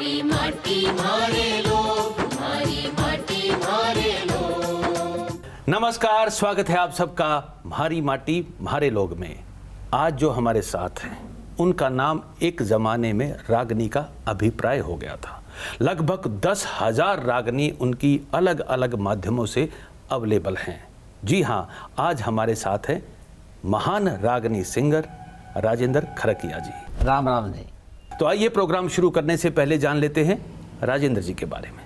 मारी माटी मारे लोग, मारी माटी मारे लोग। नमस्कार, स्वागत है आप सबका म्हारी माटी म्हारे लोग में। आज जो हमारे साथ हैं उनका नाम एक ज़माने में रागनी का अभिप्राय हो गया था। लगभग 10,000 रागनी उनकी अलग अलग माध्यमों से अवेलेबल हैं। जी हाँ, आज हमारे साथ हैं महान रागनी सिंगर राजेंद्र खरकिया जी। राम राम जी। तो आइए प्रोग्राम शुरू करने से पहले जान लेते हैं राजेंद्र जी के बारे में।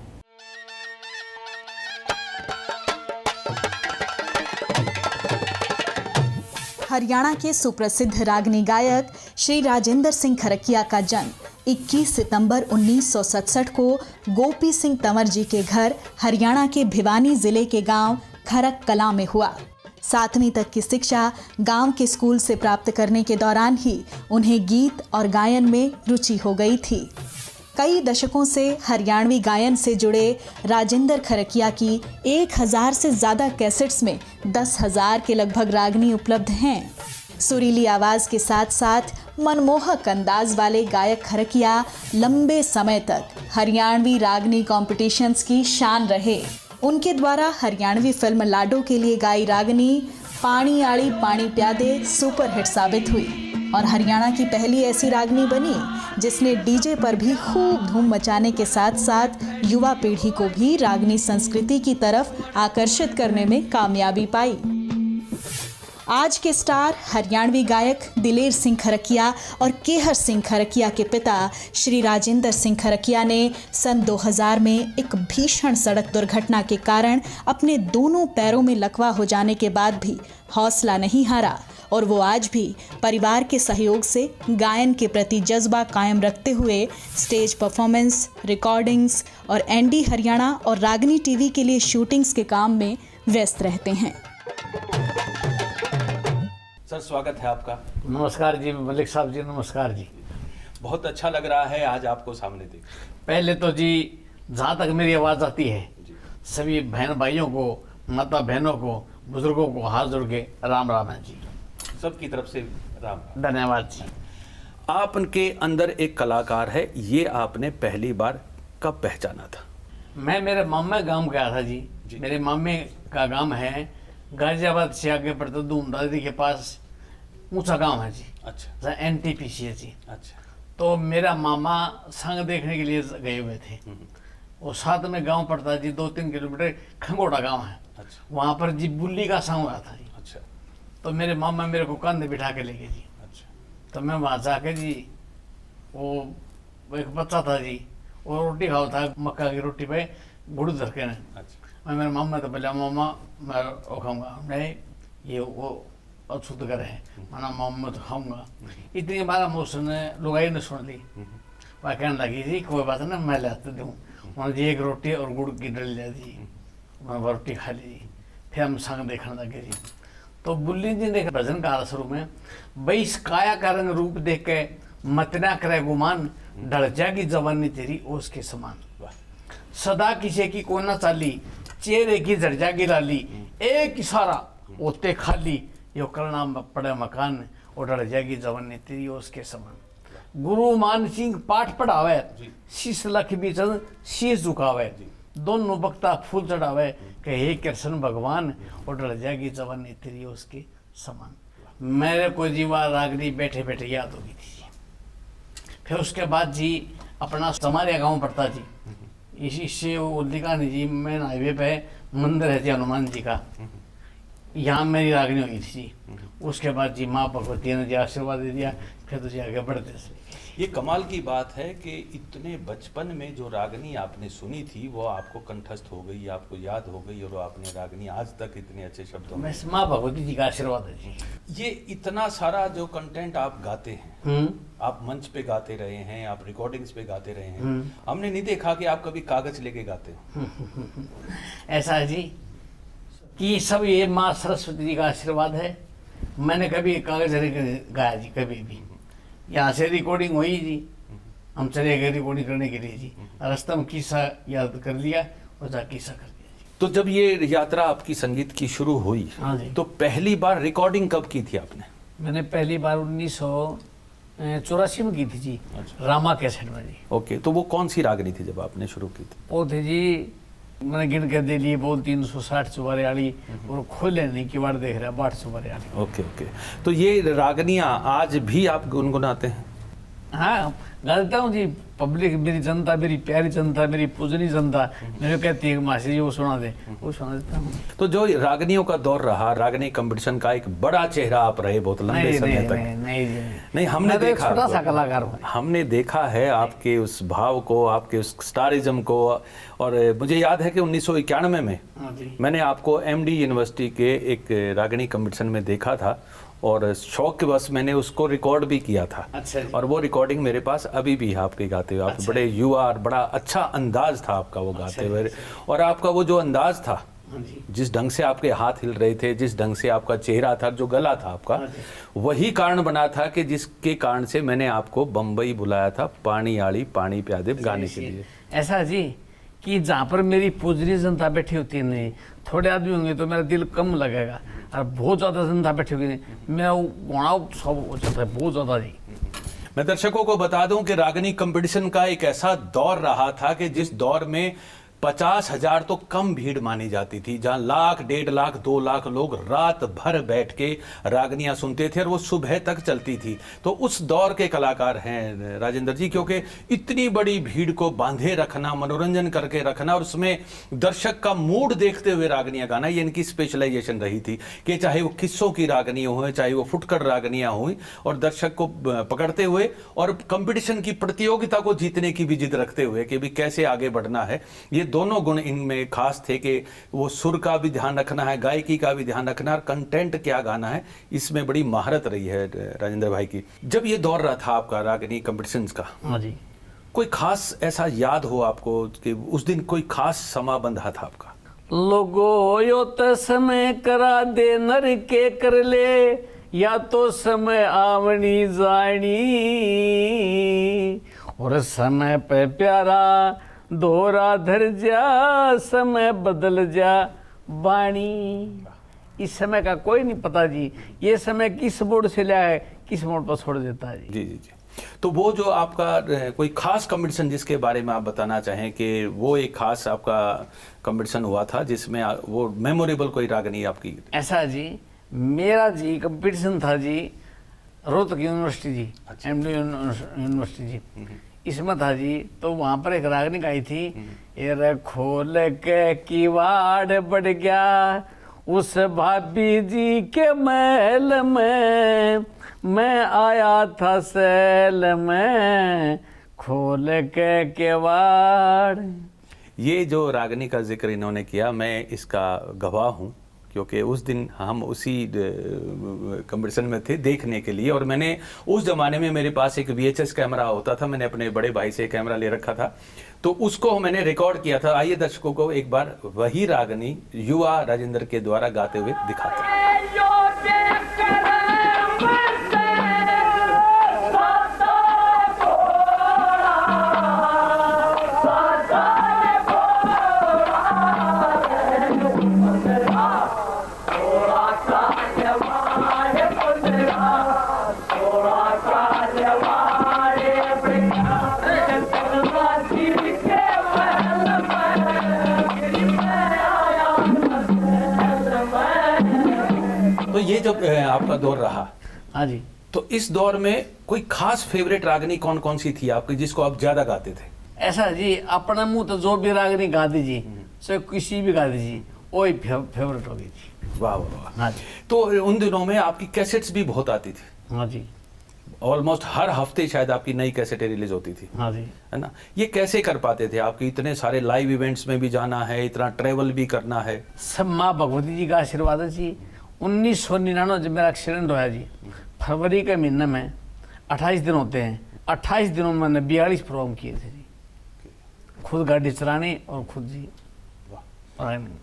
हरियाणा के सुप्रसिद्ध रागनी गायक श्री राजेंद्र सिंह खरकिया का जन्म 21 सितंबर 1967 को गोपी सिंह तंवर जी के घर हरियाणा के भिवानी जिले के गांव खरक कलां में हुआ। 7वीं तक की शिक्षा गांव के स्कूल से प्राप्त करने के दौरान ही उन्हें गीत और गायन में रुचि हो गई थी। कई दशकों से हरियाणवी गायन से जुड़े राजेंद्र खरकिया की 1000 से ज़्यादा कैसेट्स में 10,000 के लगभग रागनी उपलब्ध हैं। सुरीली आवाज़ के साथ साथ मनमोहक अंदाज वाले गायक खरकिया लंबे समय तक हरियाणवी रागनी कॉम्पिटिशन्स की शान रहे। उनके द्वारा हरियाणवी फिल्म लाडो के लिए गाई रागनी पानी आड़ी पानी प्यादे सुपरहिट साबित हुई और हरियाणा की पहली ऐसी रागनी बनी जिसने डीजे पर भी खूब धूम मचाने के साथ साथ युवा पीढ़ी को भी रागनी संस्कृति की तरफ आकर्षित करने में कामयाबी पाई। आज के स्टार हरियाणवी गायक दिलेर सिंह खरकिया और केहर सिंह खरकिया के पिता श्री राजेंद्र सिंह खरकिया ने सन 2000 में एक भीषण सड़क दुर्घटना के कारण अपने दोनों पैरों में लकवा हो जाने के बाद भी हौसला नहीं हारा और वो आज भी परिवार के सहयोग से गायन के प्रति जज्बा कायम रखते हुए स्टेज परफॉर्मेंस, रिकॉर्डिंग्स और एनडी हरियाणा और रागनी टीवी के लिए शूटिंग्स के काम में व्यस्त रहते हैं। सर, स्वागत है आपका। नमस्कार जी मलिक साहब जी, नमस्कार जी। बहुत अच्छा लग रहा है आज आपको सामने देख। पहले तो जी जहाँ तक मेरी आवाज़ आती है सभी बहन भाइयों को, माता बहनों को, बुजुर्गों को हाथ जोड़ के राम राम है जी। सबकी तरफ से राम। धन्यवाद जी। आप उनके अंदर एक कलाकार है, ये आपने पहली बार कब पहचाना था? मैं मेरे मामे गांव गया था जी। मेरे मामे का गांव है गाजियाबाद से आगे पड़ता धूम दादी के पास, ऊंचा गांव है जी। अच्छा। NTPC है जी। अच्छा। तो मेरा मामा संग देखने के लिए गए हुए थे। और साथ में गांव पड़ता जी 2-3 किलोमीटर, खंगोड़ा गांव है। अच्छा। वहाँ पर जी बुल्ली का संग हुआ था जी। अच्छा। तो मेरे मामा मेरे को कंधे बिठा के ले गए जी। अच्छा। तो मैं वहाँ जाके जी, वो एक बच्चा था जी, वो रोटी खाओ था मक्का की रोटी पे गुड़ धर के। अच्छा। मैं मेरे मामा तो बोला मामा मैं वो खाऊंगा, नहीं ये वो अशुद्ध कर है, माना मामा तो खाऊंगा। इतनी बार मौसम ने लुगाई ने सुन ली। वह कहने लगी जी कोई बात नहीं मैं लाते दूँ। उन्होंने जी एक रोटी और गुड़ की डली ला दी, मैं रोटी खा ली। फिर हम संग देखने लगे जी। तो बुल्ली जी ने भजन कहा शुरू में, बैस काया का रंग रूप देख के मत ना करे गुमान, ढल जाएगी जवानी तेरी ओस के समान। सदा किसी की को न चाली, चेहरे की झड़जा की लाली, एक इशारा ओते खाली, यो करना पड़े मकान और डर जाएगी जवानी तेरी उसके समान। गुरु मान सिंह पाठ पढ़ावे, शीश लख भी चंद शीश झुकावे, दोनों बख्ता फूल चढ़ावे कि हे कृष्ण भगवान और डर जाएगी जवानी तेरी उसके समान। मेरे को जीवा रागनी बैठे बैठे याद होगी थी। फिर उसके बाद जी अपना समारिया गाँव पड़ता जी, इससे वो लिखा नहीं जी, मेन हाईवे पे मंदिर है जी हनुमान जी का, यहाँ मेरी रागनी हुई थी जी। उसके बाद जी माँ भगवती ने जी आशीर्वाद दे दिया, फिर तो जी आगे बढ़ते थे। ये कमाल की बात है कि इतने बचपन में जो रागनी आपने सुनी थी वो आपको कंठस्थ हो गई, आपको याद हो गई और आपने रागनी आज तक इतने अच्छे शब्दों में। माँ भगवती जी का आशीर्वाद है जी। ये इतना सारा जो कंटेंट आप गाते हैं, आप मंच पे गाते रहे हैं, आप रिकॉर्डिंग्स पे गाते रहे हैं, हमने नहीं देखा कि आप कभी कागज लेके गाते हो। ऐसा है जी कि सब ये माँ सरस्वती जी का आशीर्वाद है। मैंने कभी कागज लेकर गाया जी, कभी भी। यहाँ से रिकॉर्डिंग हुई जी, हम चले गए रिकॉर्डिंग करने के लिए जी, रास्ता में किस्सा याद कर लिया और जा किस्सा कर दिया जी। तो जब ये यात्रा आपकी संगीत की शुरू हुई, हाँ जी, तो पहली बार रिकॉर्डिंग कब की थी आपने? मैंने पहली बार 84 में की थी जी, रामा कैसेट में जी। ओके, तो वो कौन सी रागनी थी जब आपने शुरू की थी? वो थे जी, मैंने गिन के दे लिए बोल 360 चुबारे वाली, और खोले नहीं कि बार देख रहा 8 चुबारे वाली। ओके ओके, तो ये रागनियाँ आज भी आप गुनगुनाते हैं? हाँ, गाता हूँ जी। पब्लिक, मेरी जनता, मेरी प्यारी जनता, मेरी पूजनी जनता मेरे कहती है मासी जी वो सुना दे, वो सुना देता हूँ। तो जो रागनियों का दौर रहा, रागनी कंपटीशन का एक बड़ा चेहरा आप रहे बहुत लंबे नहीं समय नहीं तक। नहीं जी, नहीं, हमने मैं तो एक देखा, छोटा सा कलाकार हूँ। हमने देखा है आपके उस भाव को, आपके उस स्टारिज्म को। और मुझे याद है कि 1991 में हाँ जी। मैंने आपको एमडी यूनिवर्सिटी के एक रागनी कंपटीशन में देखा था, और शौक के बस मैंने उसको रिकॉर्ड भी किया था। अच्छा जी। और वो रिकॉर्डिंग मेरे पास अभी भी है आपके गाते हुए। आप अच्छा। बड़े युवा और बड़ा अच्छा अंदाज था आपका वो गाते अच्छा। हुए, और आपका वो जो अंदाज था, हाँ जी। जिस ढंग से आपके हाथ हिल रहे थे, जिस ढंग से आपका चेहरा था, जो गला था आपका, वही कारण बना था कि जिसके कारण से मैंने आपको बम्बई बुलाया था पानी आड़ी पानी प्यादे गाने के लिए। ऐसा जी कि जहाँ पर मेरी पूजनी जनता बैठी होती है, नहीं थोड़े आदमी होंगे तो मेरा दिल कम लगेगा, और बहुत ज़्यादा जनता बैठी होगी मैं वो गुणा सब हो जाता है बहुत ज़्यादा जी। मैं दर्शकों को बता दूं कि रागनी कंपटीशन का एक ऐसा दौर रहा था कि जिस दौर में 50,000 तो कम भीड़ मानी जाती थी, जहां लाख, 1.5 लाख, 2 लाख लोग रात भर बैठ के रागनियां सुनते थे, और वो सुबह तक चलती थी। तो उस दौर के कलाकार हैं राजेंद्र जी, क्योंकि इतनी बड़ी भीड़ को बांधे रखना, मनोरंजन करके रखना, और उसमें दर्शक का मूड देखते हुए रागनियां गाना, ये इनकी स्पेशलाइजेशन रही थी कि चाहे वो किस्सों की रागनियां हुए, चाहे वो फुटकर रागनियां हुई, और दर्शक को पकड़ते हुए और कंपटीशन की प्रतियोगिता को जीतने की भी जिद रखते हुए कि भी कैसे आगे बढ़ना है। ये दोनों गुण इनमें खास थे कि वो सुर का भी ध्यान रखना है, गायकी का भी ध्यान रखना, और कंटेंट क्या गाना है, इसमें बड़ी महारत रही है राजेंद्र भाई की। जब ये दौर रहा था आपका रागनी कंपटीशंस का, हाँ जी, कोई खास ऐसा याद हो आपको कि उस दिन कोई खास समा बंधा था आपका? लोगो यो तो समय करा दे नर के कर ले, या तो समय आवनी जानी, और समय पे प्यारा दोहरा धर जा, समय बदल जा बाणी। इस समय का कोई नहीं पता जी, ये समय किस मोड़ से लिया है, किस मोड़ पर छोड़ देता है जी। जी जी जी। तो वो जो आपका कोई खास कंपटीशन जिसके बारे में आप बताना चाहें कि वो एक खास आपका कंपटीशन हुआ था जिसमें वो मेमोरेबल कोई रागनी आपकी? ऐसा जी, मेरा जी कंपटीशन था जी रोहतक यूनिवर्सिटी जी, एमडी यूनिवर्सिटी जी, इसमें था जी। तो वहाँ पर एक रागनी गाई थी, ये खोल के किवाड़ बढ़ गया उस भाभी जी के महल में, मैं आया था सैल में, खोल के किवाड़। ये जो रागनी का जिक्र इन्होंने किया, मैं इसका गवाह हूँ, क्योंकि उस दिन हम उसी कंपटीशन में थे देखने के लिए, और मैंने उस ज़माने में मेरे पास एक VHS कैमरा होता था, मैंने अपने बड़े भाई से कैमरा ले रखा था, तो उसको मैंने रिकॉर्ड किया था। आइए दर्शकों को एक बार वही रागनी युवा राजेंद्र के द्वारा गाते हुए दिखाते हैं। तो ये जब आपका दौर रहा, हाँ जी, तो इस दौर में कोई खास फेवरेट रागनी कौन कौन सी थी आपकी जिसको आप ज्यादा गाते थे? ऐसा जी, अपने मुंह तो जो भी रागनी गा दीजिए, चाहे किसी भी गा दीजिए, वही फेवरेट होगी जी। वाह वाह वाह। हाँ जी, तो उन दिनों में आपकी कैसेट्स भी बहुत आती थी, हाँ जी, ऑलमोस्ट हर हफ्ते शायद आपकी नई कैसेटें रिलीज होती थी, हाँ जी। है ना? ये कैसे कर पाते थे? आपकी इतने सारे लाइव इवेंट्स में भी जाना है, इतना ट्रैवल भी करना है। सब माँ भगवती जी का आशीर्वाद है जी। 1999 जब मेरा एक्सीडेंट हुआ जी, फरवरी के महीने में 28 दिन होते हैं, 28 दिनों में मैंने 42 प्रोग्राम किए थे जी, खुद गाड़ी चलानी और खुद जी।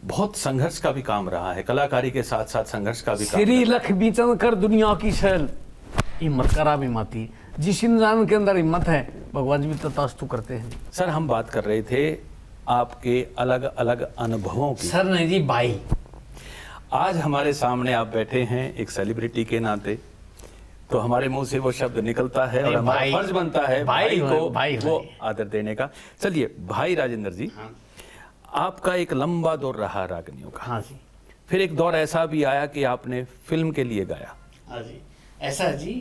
बहुत संघर्ष का भी काम रहा है, कलाकारी के साथ साथ संघर्ष का भी काम। श्री लक्ष्मी चंद कर दुनिया की शैल, हिम्मत करा भी माती, जिस इंसान के अंदर हिम्मत है भगवान जी तथास्तु करते हैं। सर, हम बात कर रहे थे आपके अलग अलग अनुभवों की। सर नहीं जी, भाई। आज हमारे सामने आप बैठे हैं एक सेलिब्रिटी के नाते, तो हमारे मुंह से वो शब्द निकलता है और हमारा भाई- फर्ज बनता है भाई भाई हो- को भाई वो भाई। आदर देने का। चलिए भाई राजेंद्र जी, आपका एक लंबा दौर रहा रागनियों का, हाँ जी, फिर एक दौर ऐसा भी आया कि आपने फिल्म के लिए गाया। हाँ जी। ऐसा जी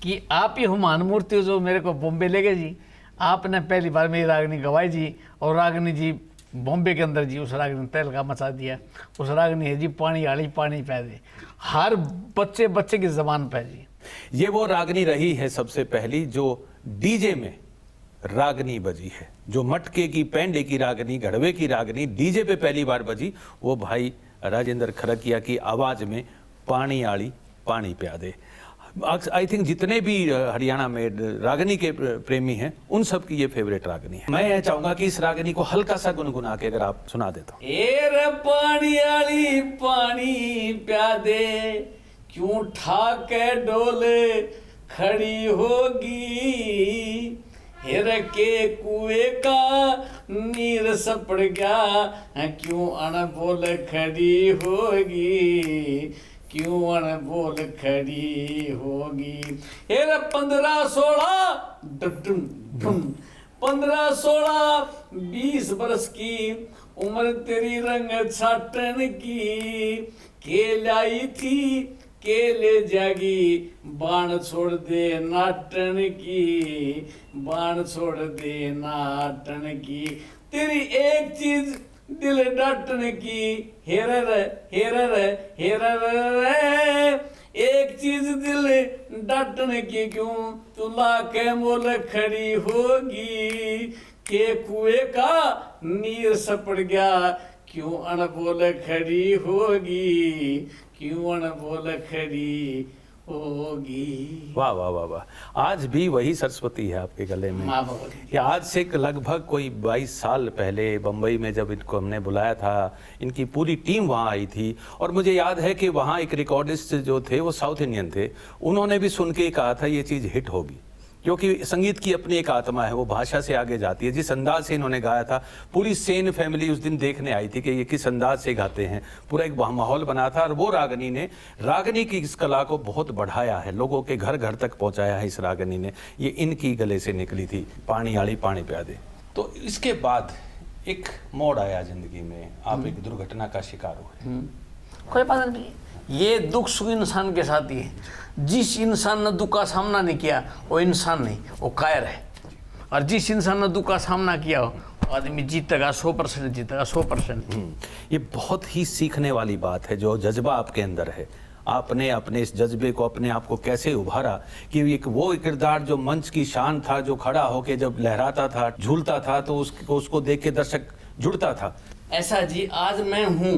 कि आप ही हुमायूं मूर्ति जो मेरे को बॉम्बे ले गए जी, आपने पहली बार मेरी रागनी गवाई जी, और रागनी जी बॉम्बे के अंदर जी उस रागनी ने तहलका मचा दिया। उस रागनी है जी पानी आली पानी पै दे, हर बच्चे बच्चे की जबान पे जी। ये वो रागनी रही है सबसे पहली जो डीजे में रागनी बजी है, जो मटके की पेंडे की रागनी, घड़वे की रागनी डीजे पे पहली बार बजी, वो भाई राजेंद्र खरकिया की आवाज में पानी आली पानी प्या दे। आई थिंक जितने भी हरियाणा में रागनी के प्रेमी हैं उन सब की ये फेवरेट रागनी है। मैं चाहूंगा कि इस रागनी को हल्का सा गुनगुना के अगर आप सुना दे तो। एर पानी आली पानी प्या दे, क्यों ठाके डोले खड़ी होगी, हेर के कुएं का नीर सपड़ गया, क्यों अनबोल खड़ी होगी, क्यों अनबोल खड़ी होगी। हेर 15-16 डुम डुम 15-16 20 बरस की उम्र तेरी रंग छाटन की, के लाई थी के ले जागी, बाण छोड़ दे नाटन की, बाण छोड़ दे नाटन की, तेरी एक चीज दिल डाटन की, हेर एक चीज दिल डाटन की, क्यों तुला के मोल खड़ी होगी, के कुएं का नीर सपड़ गया, क्यों अनबोल खड़ी होगी, क्यों अनबोल खड़ी होगी। वाह वाह वाह वाह। आज भी वही सरस्वती है आपके गले में। माँ भगवती। कि आज से लगभग कोई 22 साल पहले बम्बई में जब इनको हमने बुलाया था, इनकी पूरी टीम वहाँ आई थी, और मुझे याद है कि वहाँ एक रिकॉर्डिस्ट जो थे वो साउथ इंडियन थे, उन्होंने भी सुन के कहा था ये चीज़ हिट होगी, क्योंकि संगीत की अपनी एक आत्मा है, वो भाषा से आगे जाती है। जिस अंदाज से इन्होंने गाया था, पूरी सेन फैमिली उस दिन देखने आई थी कि ये किस अंदाज से गाते हैं, पूरा एक माहौल बना था। और वो रागनी ने रागनी की इस कला को बहुत बढ़ाया है, लोगों के घर घर तक पहुंचाया है इस रागनी ने। ये इनकी गले से निकली थी, पानी आली पानी प्या दे। तो इसके बाद एक मोड़ आया जिंदगी में, आप एक दुर्घटना का शिकार हुए। कोई बात नहीं, ये दुख सुख इंसान के साथ ही है। जिस इंसान ने दुख का सामना नहीं किया वो इंसान नहीं, वो कायर है। और जिस इंसान ने दुख का सामना किया वो आदमी जीतेगा, 100% जीतेगा, 100%। ये बहुत ही सीखने वाली बात है, जो जज्बा आपके अंदर है, आपने अपने इस जज्बे को, अपने आप को कैसे उभारा कि एक वो किरदार जो मंच की शान था, जो खड़ा होके जब लहराता था, झूलता था, तो उसको देख के दर्शक जुड़ता था। ऐसा जी आज मैं हूँ,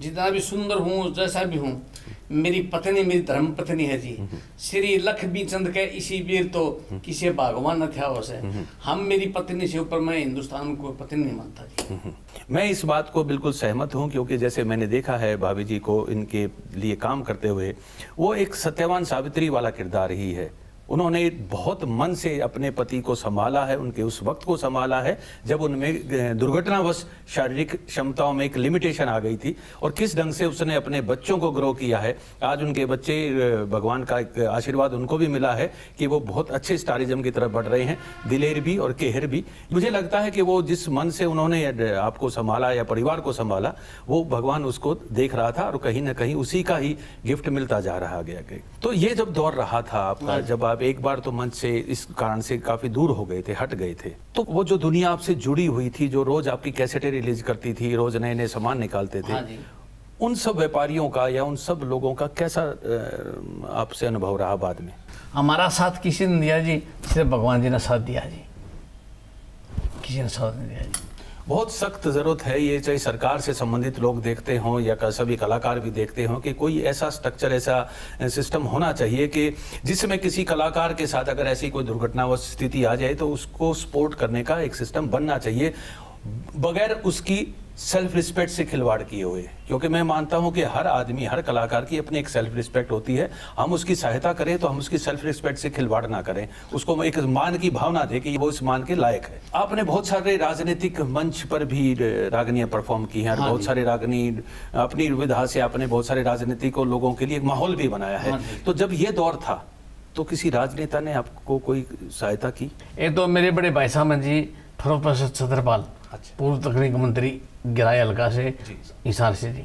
जितना भी सुंदर हूँ, जैसा भी हूँ, मेरी पत्नी मेरी धर्म पत्नी है जी। श्री लखबी चंद के इसी वीर तो किसी भगवान न था उसे। हम मेरी पत्नी से ऊपर, मैं हिंदुस्तान को पत्नी नहीं मानता जी। मैं इस बात को बिल्कुल सहमत हूं, क्योंकि जैसे मैंने देखा है भाभी जी को इनके लिए काम करते हुए, वो एक सत्यवान सावित्री वाला किरदार ही है। उन्होंने बहुत मन से अपने पति को संभाला है, उनके उस वक्त को संभाला है जब उनमें दुर्घटनावश शारीरिक क्षमताओं में एक लिमिटेशन आ गई थी, और किस ढंग से उसने अपने बच्चों को ग्रो किया है। आज उनके बच्चे, भगवान का एक आशीर्वाद उनको भी मिला है कि वो बहुत अच्छे स्टारिज्म की तरफ बढ़ रहे हैं, दिलेर भी और केहर भी। मुझे लगता है कि वो जिस मन से उन्होंने आपको संभाला या परिवार को संभाला, वो भगवान उसको देख रहा था, और कहीं ना कहीं उसी का ही गिफ्ट मिलता जा रहा गया। तो ये जब दौर रहा था आपका, जब आप एक बार तो मंच से इस कारण से काफी दूर हो गए थे, हट गए थे, तो वो जो दुनिया आपसे जुड़ी हुई थी, जो रोज आपकी कैसेटें रिलीज करती थी, रोज नए नए सामान निकालते थे, हाँ जी। उन सब व्यापारियों का या उन सब लोगों का कैसा आपसे अनुभव रहा बाद में? हमारा साथ किसी ने दिया जी, सिर्फ भगवान जी ने साथ दिया जी, किसी ने साथ नहीं दिया जी। बहुत सख्त जरूरत है ये, चाहे सरकार से संबंधित लोग देखते हों या सभी कलाकार भी देखते हों, कि कोई ऐसा स्ट्रक्चर, ऐसा सिस्टम होना चाहिए कि जिसमें किसी कलाकार के साथ अगर ऐसी कोई दुर्घटनावश स्थिति आ जाए तो उसको सपोर्ट करने का एक सिस्टम बनना चाहिए, बगैर उसकी सेल्फ रिस्पेक्ट से खिलवाड़ किए हुए, क्योंकि मैं मानता हूं कि हर आदमी, हर कलाकार की अपनी एक सेल्फ रिस्पेक्ट होती है। हम उसकी सहायता करें तो हम उसकी सेल्फ रिस्पेक्ट से खिलवाड़ ना करें, उसको एक मान की भावना दें कि वो इस मान के लायक है। आपने बहुत सारे राजनीतिक मंच पर भी रागनियां परफॉर्म की हैं और बहुत सारे रागनी अपनी विधा से आपने बहुत सारे राजनीतिक लोगों के लिए एक माहौल भी बनाया है। तो जब ये दौर था तो किसी राजनेता ने आपको कोई सहायता की? एक तो मेरे बड़े भाई साहब हैं जी, प्रोफेसर छत्रपाल, पूर्व तकनीक मंत्री गिराए हल्का से हिसार से जी,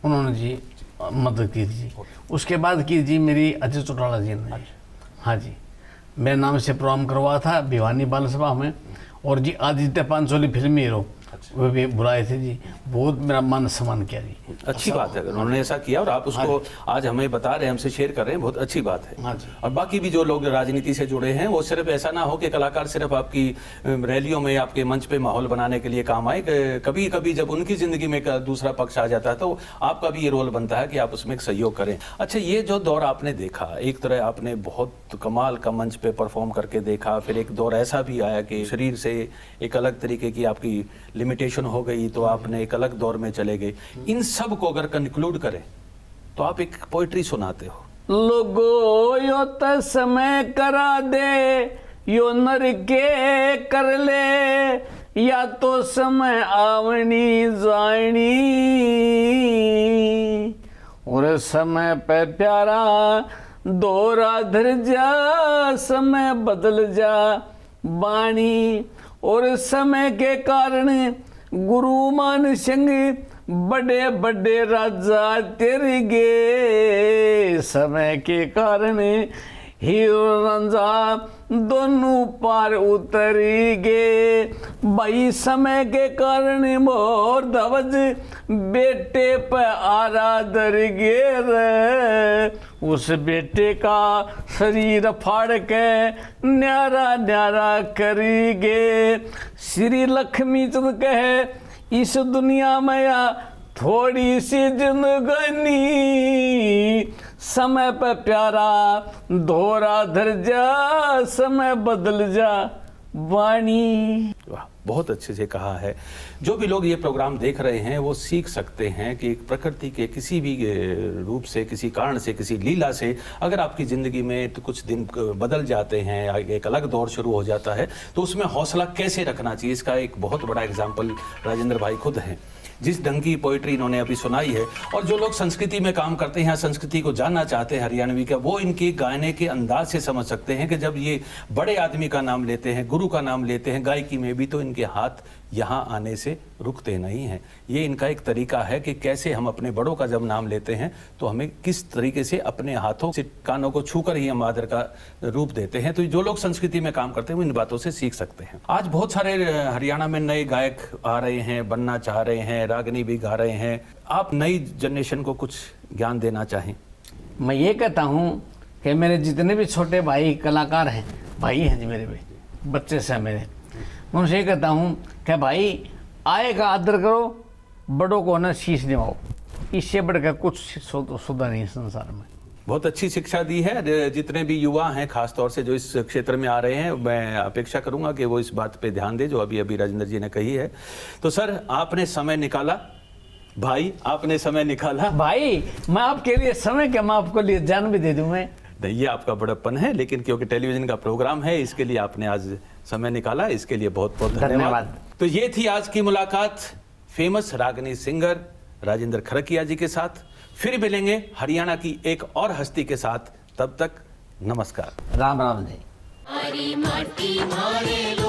उन्होंने जी मदद की थी जी। उसके बाद की जी मेरी अजय चौटाला जी ने। हाँ जी, मेरे नाम से प्रोग्राम करवा था भिवानी बाल सभा में, और जी आदित्य पांचोली फिल्मी हीरो वो भी बुलाए थे जी। बहुत मेरा मान सम्मान किया जी। अच्छी बात है, उन्होंने ऐसा किया और आप उसको आज हमें बता रहे हैं, हमसे शेयर कर रहे हैं, बहुत अच्छी बात है। और बाकी भी जो लोग राजनीति से जुड़े हैं, वो सिर्फ ऐसा ना हो कि कलाकार सिर्फ आपकी रैलियों में, आपके मंच पे माहौल बनाने के लिए काम आए। कभी कभी जब उनकी जिंदगी में दूसरा पक्ष आ जाता है तो आपका भी ये रोल बनता है कि आप उसमें एक सहयोग करें। अच्छा, ये जो दौर आपने देखा, एक तरह आपने बहुत कमाल का मंच पे परफॉर्म करके देखा, फिर एक दौर ऐसा भी आया कि शरीर से एक अलग तरीके की आपकी लिमिटेशन हो गई तो आपने एक अलग दौर में चले गए। इन सब को अगर कंक्लूड करें तो आप एक पोएट्री सुनाते हो। लोगो यो त समय करा दे, यो नर के कर ले, या तो समय आवनी जानी, और समय पे प्यारा दोरा धर जा, समय बदल जा बाणी, और समय के कारण गुरु मान संग बड़े बड़े राजा तेरे गे, समय के कारण हीरो रांझा दोनों पार उतर गे, भाई समय के कारण मोर धवज बेटे पे आराधर गे रे, उस बेटे का शरीर फाड़ के न्यारा न्यारा करी गे। श्री लक्ष्मी चंद कहे इस दुनिया में या थोड़ी सी जिंदगानी, समय पे प्यारा दोहरा धर जा, समय बदल जा वाणी। वाह, बहुत अच्छे से कहा है। जो भी लोग ये प्रोग्राम देख रहे हैं वो सीख सकते हैं कि प्रकृति के किसी भी रूप से, किसी कारण से, किसी लीला से अगर आपकी ज़िंदगी में तो कुछ दिन बदल जाते हैं, एक अलग दौर शुरू हो जाता है, तो उसमें हौसला कैसे रखना चाहिए, इसका एक बहुत बड़ा एग्जाम्पल राजेंद्र भाई खुद हैं। जिस ढंग की पोइट्री इन्होंने अभी सुनाई है, और जो लोग संस्कृति में काम करते हैं, संस्कृति को जानना चाहते हैं हरियाणवी का, वो इनके गाने के अंदाज से समझ सकते हैं कि जब ये बड़े आदमी का नाम लेते हैं, गुरु का नाम लेते हैं गायकी में भी, तो इनके हाथ यहाँ आने से रुकते नहीं हैं। ये इनका एक तरीका है कि कैसे हम अपने बड़ों का जब नाम लेते हैं तो हमें किस तरीके से अपने हाथों से कानों को छूकर ही हम आदर का रूप देते हैं। तो जो लोग संस्कृति में काम करते हैं वो इन बातों से सीख सकते हैं। आज बहुत सारे हरियाणा में नए गायक आ रहे हैं, बनना चाह रहे हैं, रागनी भी गा रहे हैं। आप नई जनरेशन को कुछ ज्ञान देना चाहें? मैं ये कहता हूँ कि मेरे जितने भी छोटे भाई कलाकार हैं, भाई हैं जी मेरे भी, बच्चे से मेरे, मैं उनसे ये कहता हूँ कि भाई आए का आदर करो, बड़ों को ना शीश निभाओ, इससे बढ़कर कुछ सुधा नहीं संसार में। बहुत अच्छी शिक्षा दी है। जितने भी युवा हैं, खासतौर से जो इस क्षेत्र में आ रहे हैं, मैं अपेक्षा करूंगा कि वो इस बात पे ध्यान दें जो अभी अभी राजेंद्र जी ने कही है। तो सर, आपने समय निकाला, भाई आपने समय निकाला। भाई मैं आपके लिए समय क्या, मैं आपको लिए जान भी दे दूं मैं। नहीं, ये आपका बड़प्पन है, लेकिन क्योंकि टेलीविजन का प्रोग्राम है इसके लिए आपने आज समय निकाला, इसके लिए बहुत बहुत धन्यवाद। तो ये थी आज की मुलाकात फेमस रागनी सिंगर राजेंद्र खरकिया जी के साथ। फिर मिलेंगे हरियाणा की एक और हस्ती के साथ, तब तक नमस्कार। राम राम जी। हरी माटी मारे लो।